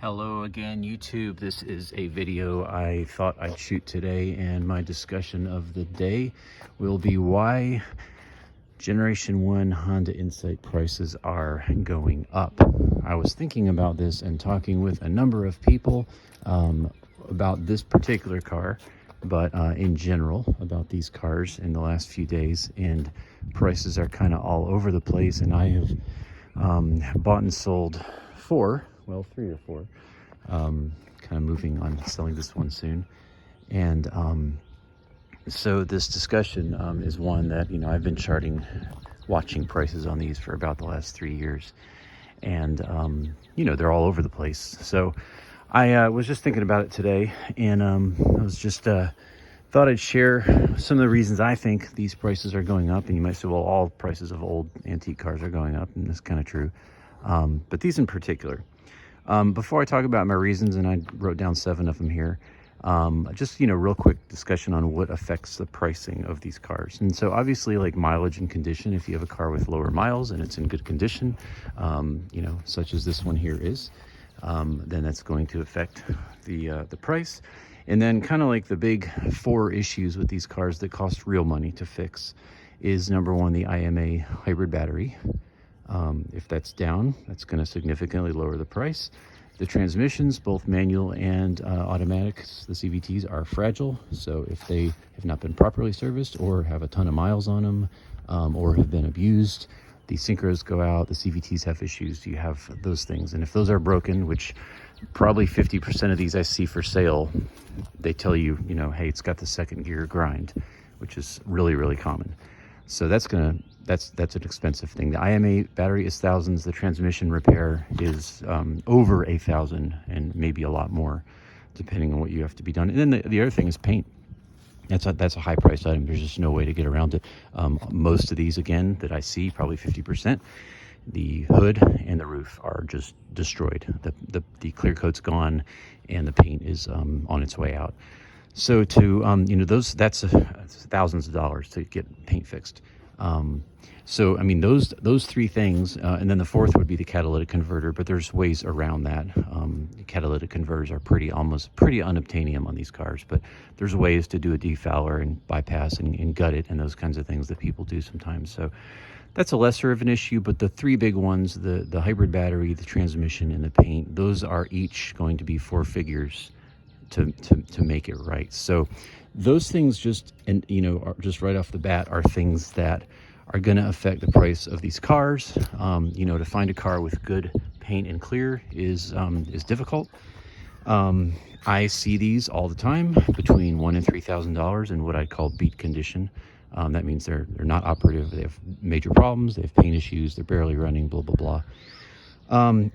Hello again, YouTube. This is a video I thought I'd shoot today, and my discussion of the day will be why Generation 1 Honda Insight prices are going up. I was thinking about this and talking with a number of people about this particular car, but in general about these cars in the last few days, and prices are kind of all over the place, and I have bought and sold three or four, kind of moving on selling this one soon. And so this discussion is one that, I've been watching prices on these for about the last 3 years, and they're all over the place. So I was just thinking about it today, and I was just thought I'd share some of the reasons I think these prices are going up. And you might say, well, all prices of old antique cars are going up, and that's kind of true, but these in particular. Before I talk about my reasons, and I wrote down 7 of them here, just, real quick discussion on what affects the pricing of these cars. And so obviously, like mileage and condition, if you have a car with lower miles and it's in good condition, such as this one here is, then that's going to affect the price. And then kind of like the big 4 issues with these cars that cost real money to fix is, number one, the IMA hybrid battery. If that's down, that's going to significantly lower the price. The transmissions, both manual and automatics, the CVTs, are fragile. So if they have not been properly serviced or have a ton of miles on them, or have been abused, the synchros go out, the CVTs have issues, you have those things. And if those are broken, which probably 50% of these I see for sale, they tell you, hey, it's got the second gear grind, which is really, really common. So that's an expensive thing. The IMA battery is thousands. The transmission repair is over $1,000 and maybe a lot more, depending on what you have to be done. And then the other thing is paint. That's a high price item. There's just no way to get around it. Most of these, again, that I see, probably 50%, the hood and the roof are just destroyed. The clear coat's gone, and the paint is on its way out. So that's thousands of dollars to get paint fixed. Those 3 things, and then the 4th would be the catalytic converter, but there's ways around that. Catalytic converters are pretty unobtainium on these cars, but there's ways to do a defouler and bypass and gut it and those kinds of things that people do sometimes. So that's a lesser of an issue, but the 3 big ones, the hybrid battery, the transmission, and the paint, those are each going to be 4 figures to make it right. So those things just right off the bat are things that are going to affect the price of these cars. To find a car with good paint and clear is difficult. I see these all the time between $1,000 and $3,000 in what I call beat condition. That means they're not operative. They have major problems. They have paint issues. They're barely running. Blah blah blah.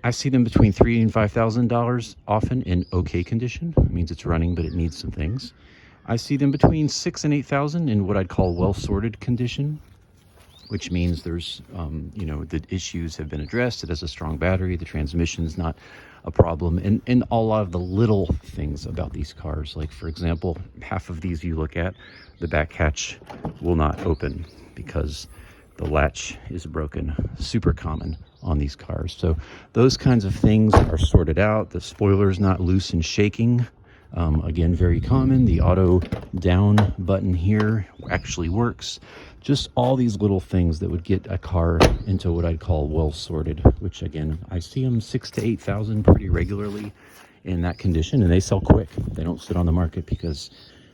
I see them between $3,000 and $5,000 often in okay condition. It means it's running, but it needs some things. I see them between $6,000 and $8,000 in what I'd call well-sorted condition, which means there's, the issues have been addressed. It has a strong battery. The transmission's not a problem. And a lot of the little things about these cars, like, for example, half of these you look at, the back hatch will not open because the latch is broken. Super common on these cars. So those kinds of things are sorted out. The spoiler's not loose and shaking. Again, very common. The auto down button here actually works. Just all these little things that would get a car into what I'd call well sorted, which, again, I see them $6,000 to $8,000 pretty regularly in that condition, and they sell quick. They don't sit on the market because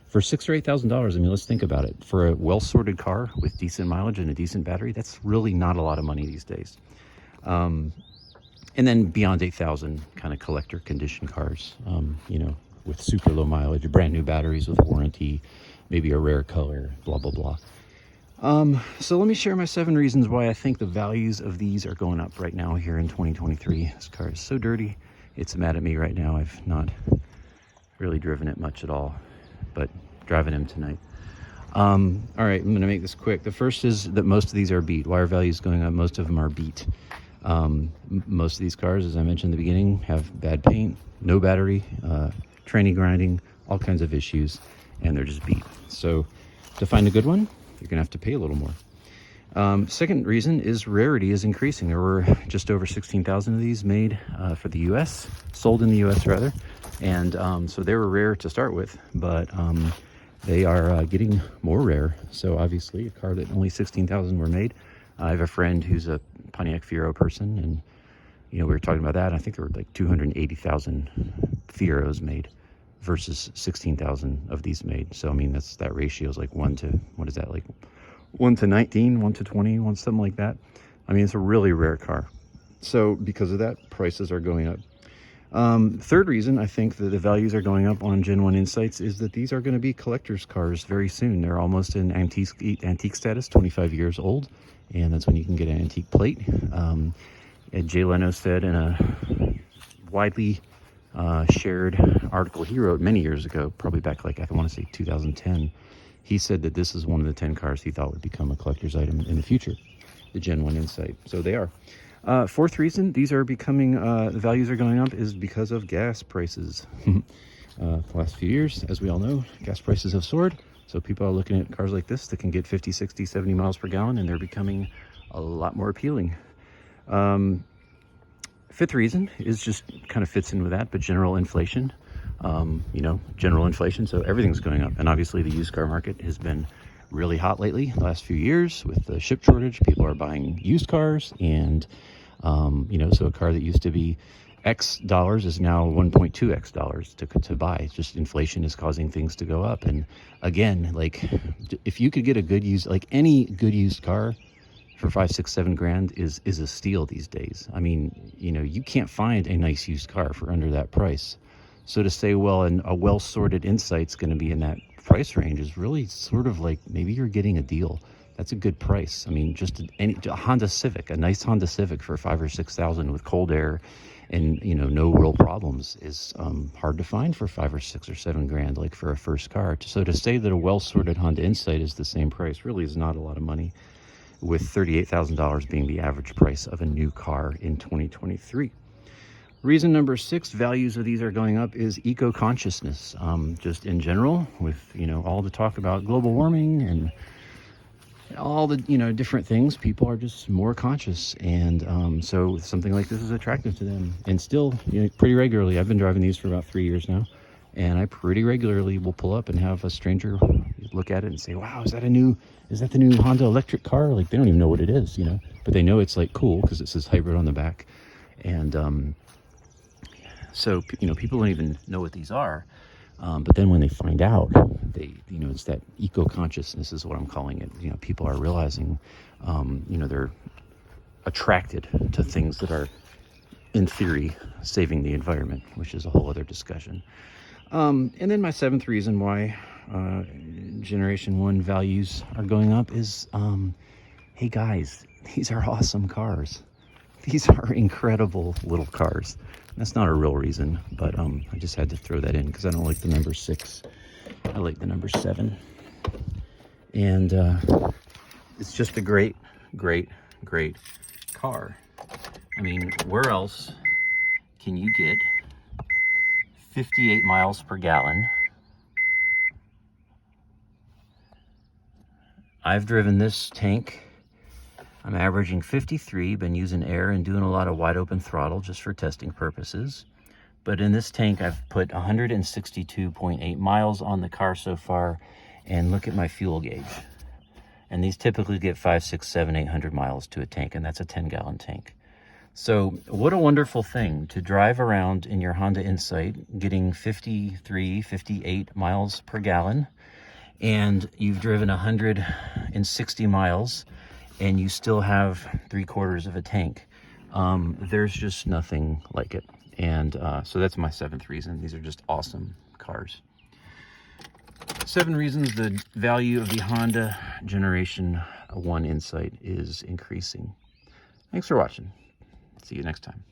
for $6,000 or $8,000, let's think about it. For a well sorted car with decent mileage and a decent battery, that's really not a lot of money these days. And then beyond $8,000, kind of collector condition cars, with super low mileage, brand new batteries with warranty, maybe a rare color, blah, blah, blah. So let me share my 7 reasons why I think the values of these are going up right now here in 2023. This car is so dirty. It's mad at me right now. I've not really driven it much at all, but driving him tonight. All right, I'm going to make this quick. The first is that most of these are beat. Why are values going up? Most of them are beat. Most of these cars, as I mentioned in the beginning, have bad paint, no battery, tranny grinding, all kinds of issues, and they're just beat. So to find a good one, you're gonna have to pay a little more. Second reason is rarity is increasing. There were just over 16,000 of these made for the US, sold in the US rather. And so they were rare to start with, but they are getting more rare. So obviously a car that only 16,000 were made. I have a friend who's a Pontiac Fiero person, and we were talking about that. I think there were like 280,000 Fieros made versus 16,000 of these made. So I mean, that ratio is like 1 to, what is that, like 1 to 19, 1 to 20, something like that. I mean, it's a really rare car. So because of that, prices are going up. Third reason I think that the values are going up on Gen 1 Insights is that these are going to be collector's cars very soon. They're almost in antique status, 25 years old, and that's when you can get an antique plate. And Jay Leno said in a widely shared article he wrote many years ago, probably back like, I want to say 2010, he said that this is one of the 10 cars he thought would become a collector's item in the future, the Gen 1 Insight. So they are. Fourth reason these are becoming, the values are going up is because of gas prices. The last few years, as we all know, gas prices have soared. So people are looking at cars like this that can get 50, 60, 70 miles per gallon, and they're becoming a lot more appealing. Fifth reason is just kind of fits in with that, but general inflation. General inflation, so everything's going up. And obviously the used car market has been really hot lately, the last few years with the chip shortage. People are buying used cars, and so a car that used to be X dollars is now 1.2x dollars to buy. It's just inflation is causing things to go up. And again, like if you could get a good used, like any good used car for 5, 6, 7 grand is a steal these days. I mean, you can't find a nice used car for under that price. So to say, well, a well-sorted Insight's going to be in that price range is really sort of like maybe you're getting a deal. That's a good price. I mean, just a Honda Civic, a nice Honda Civic for 5,000 or 6,000 with cold air and no real problems is hard to find for 5 or 6 or 7 grand, like for a first car. So to say that a well-sorted Honda Insight is the same price really is not a lot of money, with $38,000 being the average price of a new car in 2023. Reason number 6, values of these are going up, is eco-consciousness. Just in general, with all the talk about global warming and all the different things, people are just more conscious, and so something like this is attractive to them. And still, pretty regularly, I've been driving these for about 3 years now, and I pretty regularly will pull up and have a stranger look at it and say, "Wow, is that the new Honda electric car?" Like they don't even know what it is, but they know it's like cool because it says hybrid on the back, and so people don't even know what these are, but then when they find out, they it's that eco-consciousness is what I'm calling it. People are realizing they're attracted to things that are in theory saving the environment, which is a whole other discussion. And then my 7th reason why Generation 1 values are going up is hey guys, these are awesome cars. These are incredible little cars. That's not a real reason, but I just had to throw that in because I don't like the number 6. I like the number 7. And it's just a great, great, great car. I mean, where else can you get 58 miles per gallon? I've driven this tank. I'm averaging 53, been using air and doing a lot of wide open throttle just for testing purposes. But in this tank, I've put 162.8 miles on the car so far, and look at my fuel gauge. And these typically get 5, 6, 7, 800 miles to a tank, and that's a 10-gallon tank. So what a wonderful thing to drive around in your Honda Insight getting 53, 58 miles per gallon, and you've driven 160 miles and you still have 3/4 of a tank. There's just nothing like it. And so that's my 7th reason. These are just awesome cars. 7 reasons the value of the Honda Generation 1 Insight is increasing. Thanks for watching. See you next time.